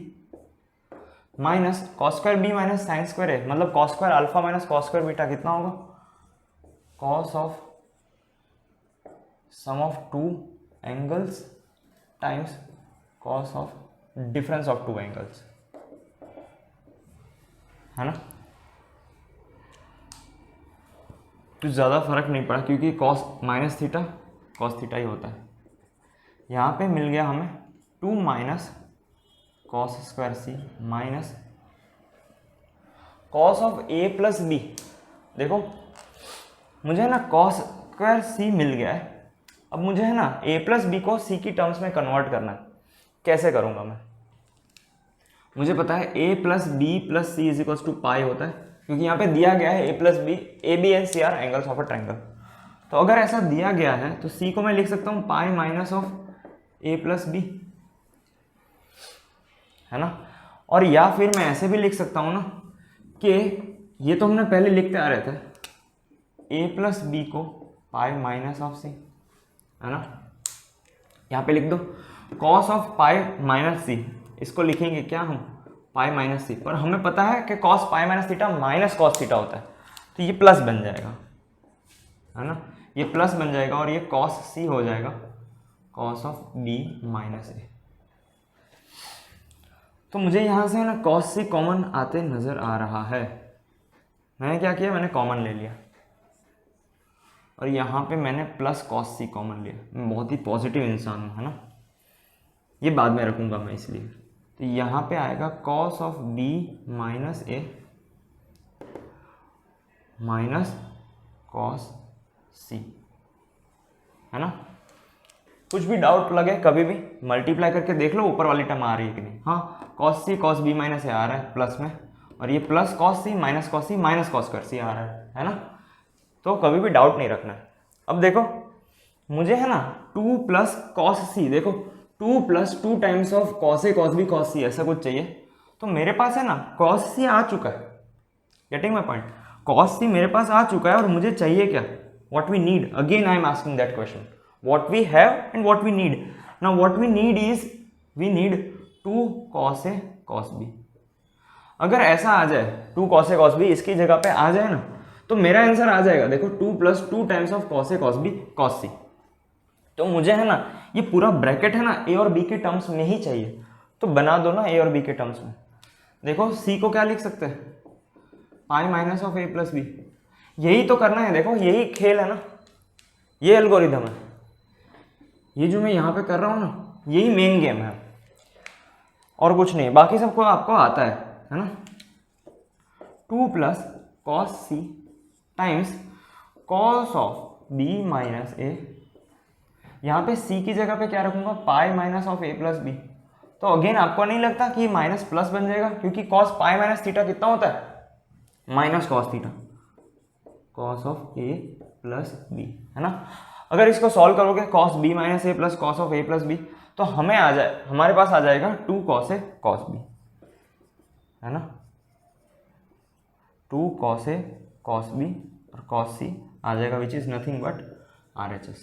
minus cos square b minus sine square a, मतलब cos square alpha minus cos square beta कितना होगा, cos of sum of 2 angles times cos of difference of 2 angles, है ना। कुछ ज़्यादा फर्क नहीं पड़ा, क्योंकि cos minus theta cos theta ही होता है। यहाँ पे मिल गया हमें 2 minus cos square c minus cos of A plus B. देखो मुझे ना कॉस स्क्वायर सी मिल गया है, अब मुझे है ना ए प्लस बी को सी की टर्म्स में कन्वर्ट करना है। कैसे करूँगा मैं? मुझे पता है a plus b plus c is equals to pi होता है, क्योंकि यहाँ पे दिया गया है a plus b, a b and c are angles of a triangle. तो अगर ऐसा दिया गया है तो सी को मैं लिख सकता हूँ pi minus of A plus B, है ना। और या फिर मैं ऐसे भी लिख सकता हूँ ना कि ये तो हमने पहले लिखते आ रहे थे, ए प्लस बी को पाई माइनस ऑफ सी, है ना। यहाँ पे लिख दो कॉस ऑफ पाई माइनस सी, इसको लिखेंगे क्या हम, पाई माइनस सी, पर हमें पता है कि cos pi minus theta minus cos theta होता है, तो ये प्लस बन जाएगा, है ना, ये प्लस बन जाएगा और ये कॉस सी हो जाएगा कॉस ऑफ बी माइनस ए। तो मुझे यहाँ से ना कॉस सी कॉमन आते नजर आ रहा है। मैंने क्या किया, मैंने कॉमन ले लिया और यहाँ पे मैंने प्लस कॉस सी कॉमन लिया। मैं बहुत ही पॉजिटिव इंसान हूँ, है ना, ये बाद में रखूँगा मैं इसलिए। तो यहाँ पे आएगा cos of B minus a minus cos c, है ना। कुछ भी डाउट लगे कभी भी मल्टीप्लाई करके देख लो ऊपर वाली टर्म आ रही है कि नहीं। हाँ, cos c cos B minus ए आ रहा है प्लस में, और ये प्लस कॉस सी माइनस कॉस कर सी आ रहा है ना। तो कभी भी डाउट नहीं रखना है। अब देखो मुझे है ना 2 प्लस कॉस सी, देखो 2 plus 2 times of cos A cos b cos c ऐसा कुछ चाहिए। तो मेरे पास है ना कॉस सी आ चुका है, getting my point, cos C मेरे पास आ चुका है और मुझे चाहिए क्या, what we need. Again I am asking that question, what we have and what we need. Now what we need is we need 2 cos A cos B. अगर ऐसा आ जाए 2 कॉस ए कॉस बी इसकी जगह पे आ जाए ना तो मेरा आंसर आ जाएगा, देखो 2 plus 2 times of cos A cos b cos c. तो मुझे है ना ये पूरा ब्रैकेट है ना ए और बी के टर्म्स में ही चाहिए, तो बना दो ना ए और बी के टर्म्स में। देखो सी को क्या लिख सकते हैं, pi minus of A plus B. यही तो करना है, देखो यही खेल है ना, ये एल्गोरिथम है, ये जो मैं यहाँ पे कर रहा हूँ ना यही मेन गेम है और कुछ नहीं। बाकी सबको आपको आता है ना। 2 plus cos C times cos of B minus A, यहाँ पे सी की जगह पे क्या रखूंगा, pi minus of A plus B. तो अगेन आपको नहीं लगता कि माइनस प्लस बन जाएगा, क्योंकि कॉस पाई माइनस थीटा कितना होता है, minus cos theta, cos of A plus B, है ना। अगर इसको सॉल्व करोगे cos B minus A plus cos of A plus B, तो हमारे पास आ जाएगा 2 कॉस ए कॉस बी, है ना। 2 कॉस ए कॉस बी और कॉस सी आ जाएगा, which is nothing but RHS,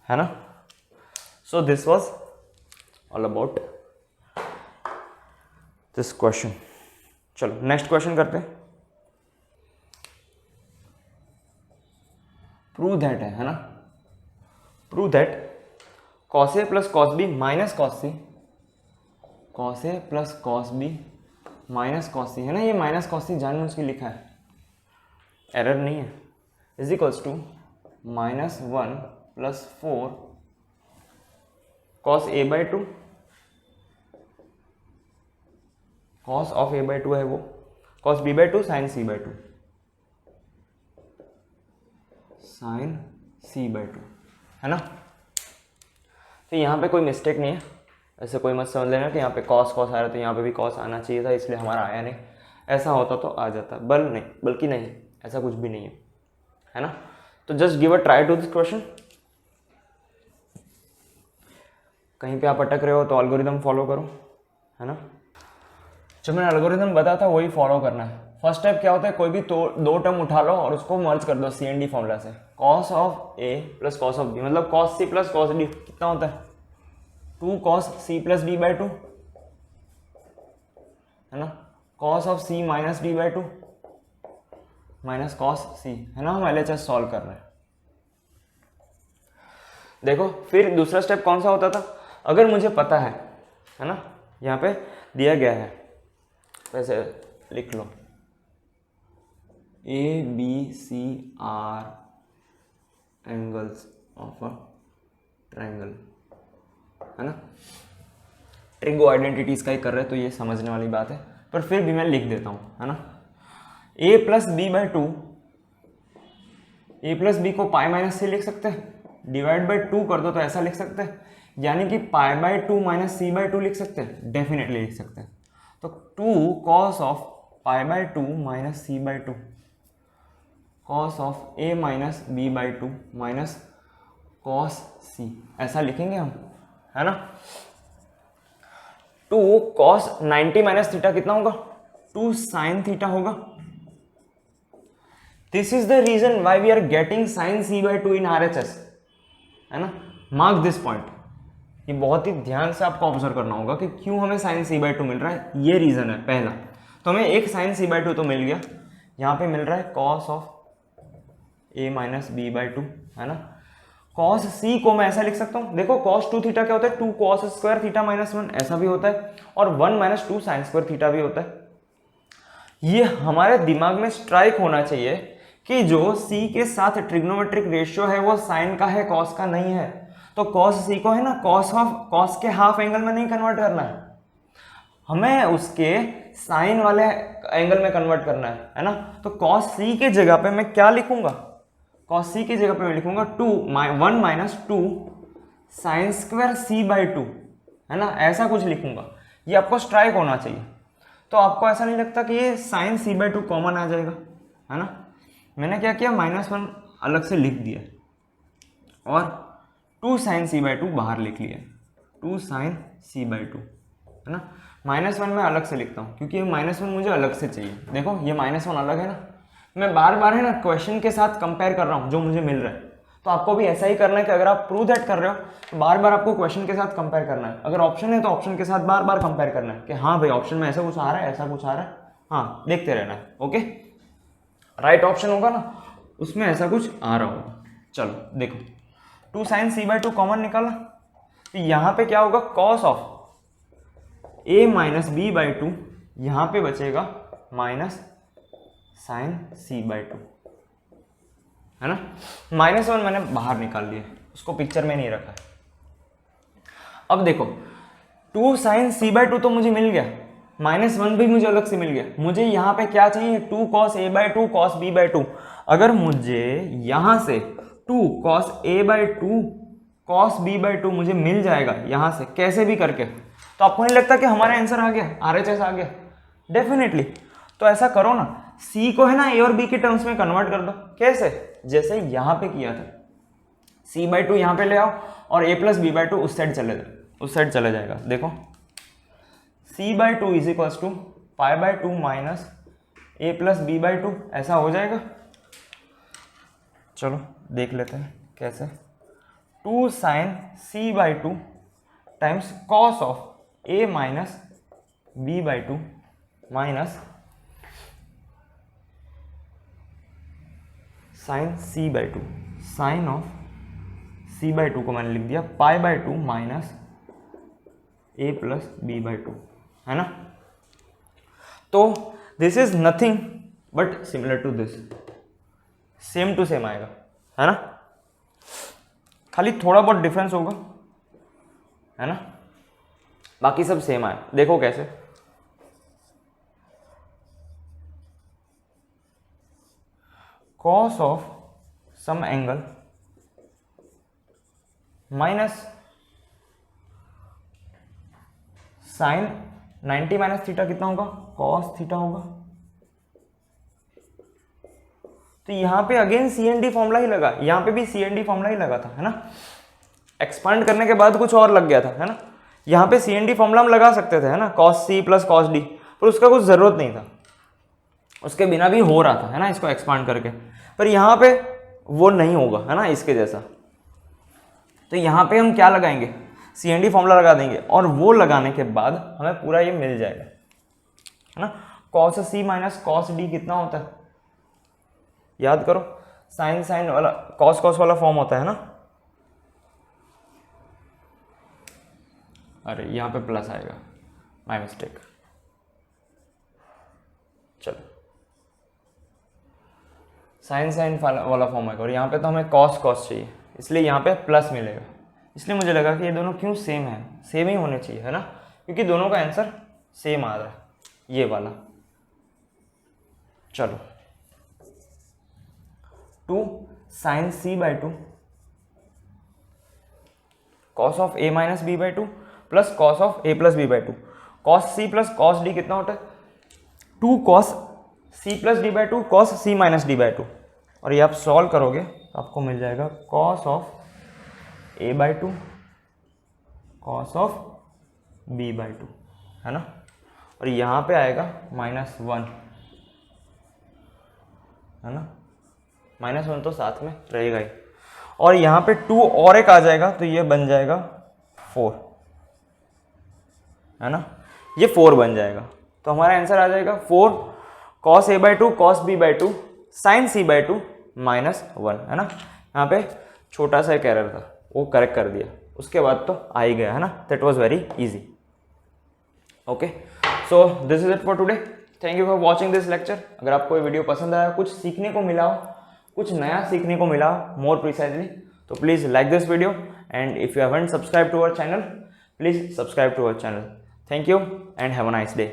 है ना। So this was all about this question. चलो नेक्स्ट क्वेश्चन करते हैं। प्रूव दैट है ना, prove that cos a plus cos B minus cos c, cos a plus cos B minus cos c, है ना। ये माइनस कॉस सी जानबूझ के लिखा है, एरर नहीं है, is equals to -1 plus 4 cos A by 2, cos of A by 2 है वो, cos B by 2 sine C by 2, sine C by 2, है ना। तो यहाँ पे कोई मिस्टेक नहीं है, ऐसे कोई मत समझ लेना कि यहाँ पे कॉस कॉस आ रहा है तो यहाँ पे भी कॉस आना चाहिए था इसलिए हमारा आया नहीं। ऐसा होता तो आ जाता, बल्कि नहीं, ऐसा कुछ भी नहीं है ना। तो just give a try to this question. कहीं पे आप अटक रहे हो तो एल्गोरिथम फॉलो करो, है ना। जो मैंने एल्गोरिथम बताया था वही फॉलो करना है। फर्स्ट स्टेप क्या होता है, कोई भी दो टर्म उठा लो और उसको मर्ज कर दो CND फॉर्मूला से। Cos of A plus cos of b मतलब cos c plus cos d कितना होता है, 2 cos c plus D by 2, है ना। Cos of c minus D by 2 minus cos c, है ना। हम LHS सॉल्व कर रहे हैं। देखो फिर दूसरा स्टेप कौन सा होता था, अगर मुझे पता है ना, यहाँ पे दिया गया है, वैसे लिख लो ABC are angles of a triangle, है ना। ट्रिगो आइडेंटिटीज का ही कर रहे हैं तो ये समझने वाली बात है, पर फिर भी मैं लिख देता हूँ, है ना। a plus B by 2, A plus B को पाई माइनस सी लिख सकते हैं, डिवाइड बाई 2 कर दो तो ऐसा लिख सकते हैं, यानी कि pi by 2 minus C by 2 लिख सकते हैं, डेफिनेटली लिख सकते हैं। तो 2 cos of pi by 2 minus C by 2, cos of A minus B by 2 minus cos c, ऐसा लिखेंगे हम, है ना। 2 कॉस 90 माइनस थीटा कितना होगा, 2 साइन थीटा होगा। This is the reason why we are getting sine C by 2 in RHS, है ना। मार्क दिस पॉइंट, ये बहुत ही ध्यान से आपको ऑब्जर्व करना होगा कि क्यों हमें साइन सी बाई 2 मिल रहा है। ये रीजन है पहला, तो हमें एक साइन सी बाई 2 तो मिल गया, यहाँ पे मिल रहा है cos of A minus B by 2, है ना। कॉस सी को मैं ऐसा लिख सकता हूँ, देखो कॉस 2 थीटा क्या होता है, 2 कॉस स्क्वायर थीटा माइनस 1 ऐसा भी होता है, और 1 माइनस 2 साइन स्क्वायर थीटा भी होता है। ये हमारे दिमाग में स्ट्राइक होना चाहिए कि जो सी के साथ ट्रिग्नोमेट्रिक रेशियो है वो साइन का है, कॉस का नहीं है। तो कॉस सी को है ना कॉस के हाफ एंगल में नहीं कन्वर्ट करना है, हमें उसके साइन वाले एंगल में कन्वर्ट करना है ना। तो कॉस सी के जगह पे मैं क्या लिखूंगा, कॉस सी की जगह पे मैं लिखूंगा 1 minus 2 sine square C by two, है ना, ऐसा कुछ लिखूंगा, ये आपको स्ट्राइक होना चाहिए। तो आपको ऐसा नहीं लगता कि ये sine C by two common आ जाएगा, है ना। मैंने क्या किया, -1 अलग से लिख दिया और 2 साइन सी बाई टू बाहर लिख लिया, 2 साइन सी बाई टू, है ना। -1 मैं अलग से लिखता हूँ क्योंकि ये -1 मुझे अलग से चाहिए। देखो ये -1 अलग है ना, मैं बार बार है ना क्वेश्चन के साथ कंपेयर कर रहा हूँ जो मुझे मिल रहा है। तो आपको भी ऐसा ही करना है कि अगर आप प्रूव दैट कर रहे हो तो बार बार आपको क्वेश्चन के साथ कंपेयर करना है। अगर ऑप्शन है तो ऑप्शन के साथ बार बार कंपेयर करना है कि हाँ भाई ऑप्शन में ऐसा कुछ आ रहा है, ऐसा कुछ आ रहा है, हाँ देखते रहना है। ओके, राइट ऑप्शन होगा ना उसमें ऐसा कुछ आ रहा होगा। चलो देखो 2 sine C by two common निकाला, तो यहाँ पे क्या होगा, cos of A minus B by two, यहाँ पे बचेगा minus sine C by two, है ना। -1 मैंने बाहर निकाल लिया, उसको पिक्चर में नहीं रखा है। अब देखो 2 साइन सी बाई टू तो मुझे मिल गया, -1 भी मुझे अलग से मिल गया। मुझे यहाँ पे क्या चाहिए, 2 cos A by two cos B by two. अगर मुझे यहाँ से 2 cos A by two cos B by two मुझे मिल जाएगा यहाँ से कैसे भी करके, तो आपको नहीं लगता कि हमारा आंसर आ गया, RHS आ गया? डेफिनेटली। तो ऐसा करो ना, C को है ना A और B के टर्म्स में कन्वर्ट कर दो। कैसे? जैसे यहाँ पे किया था, C बाई टू यहाँ पे ले आओ और A plus B by two उस साइड चले जाएगा। देखो C by two is equals to pi by two minus A plus B by two, ऐसा हो जाएगा। चलो देख लेते हैं कैसे। 2 sine C by two times cos of A minus B by two minus sine C by two, sine of C by two को मैंने लिख दिया pi by two minus A plus B by two, है ना। तो this is nothing but similar to this, same to same आएगा, है ना। खाली थोड़ा बहुत डिफरेंस होगा, है ना, बाकी सब सेम आए। देखो कैसे, cos of sum angle minus sine 90 minus theta कितना होगा, cos थीटा होगा। तो यहां पे अगेन CND फॉर्मूला ही लगा, यहां पे भी CND फॉर्मूला ही लगा था, है ना। एक्सपांड करने के बाद कुछ और लग गया था, है ना। यहां पे CND फॉर्मूला हम लगा सकते थे, है ना, cos C plus cos D, पर उसका कुछ जरूरत नहीं था, उसके बिना भी हो रहा था, है ना, इसको एक्सपांड करके। पर यहाँ पे वो नहीं होगा, है ना, इसके जैसा। तो यहाँ पे हम क्या लगाएंगे, CND फॉर्मूला लगा देंगे और वो लगाने के बाद हमें पूरा ये मिल जाएगा, है ना। cos C minus cos D कितना होता है, याद करो, साइन साइन वाला cos cos वाला फॉर्म होता है ना। अरे यहाँ पे प्लस आएगा, माय मिस्टेक। चलो साइन साइन वाला फॉर्म आएगा और यहाँ पे तो हमें cos cos चाहिए, इसलिए यहाँ पे प्लस मिलेगा। इसलिए मुझे लगा कि ये दोनों क्यों सेम है, सेम ही होने चाहिए, है ना, क्योंकि दोनों का आंसर सेम आ रहा है, ये वाला। चलो 2 sine C by two cos of A minus B by two plus cos of A plus B by two. Cos C plus cos D कितना होता है, 2 cos C plus D by two cos C minus D by two. और ये आप solve करोगे तो आपको मिल जाएगा cos of A by two cos of B by two, है ना। और यहाँ पे आएगा -1, है ना, -1 तो साथ में रहेगा ही। और यहाँ पे 2 और एक आ जाएगा तो ये बन जाएगा 4, है ना, ये 4 बन जाएगा। तो हमारा आंसर आ जाएगा 4 cos A by two cos B by two sine C by two -1, है ना। यहाँ पे छोटा सा एक एरर था, वो करेक्ट कर दिया, उसके बाद तो आ ही गया, है ना। That was very easy. Okay, so this is it for today. Thank you for watching this lecture. अगर आपको ये वीडियो पसंद आया, कुछ सीखने को मिला हो, कुछ नया सीखने को मिला मोर प्रिसाइजली, तो please like this video and if you haven't subscribed to our channel, please subscribe to our channel. Thank you and have a nice day.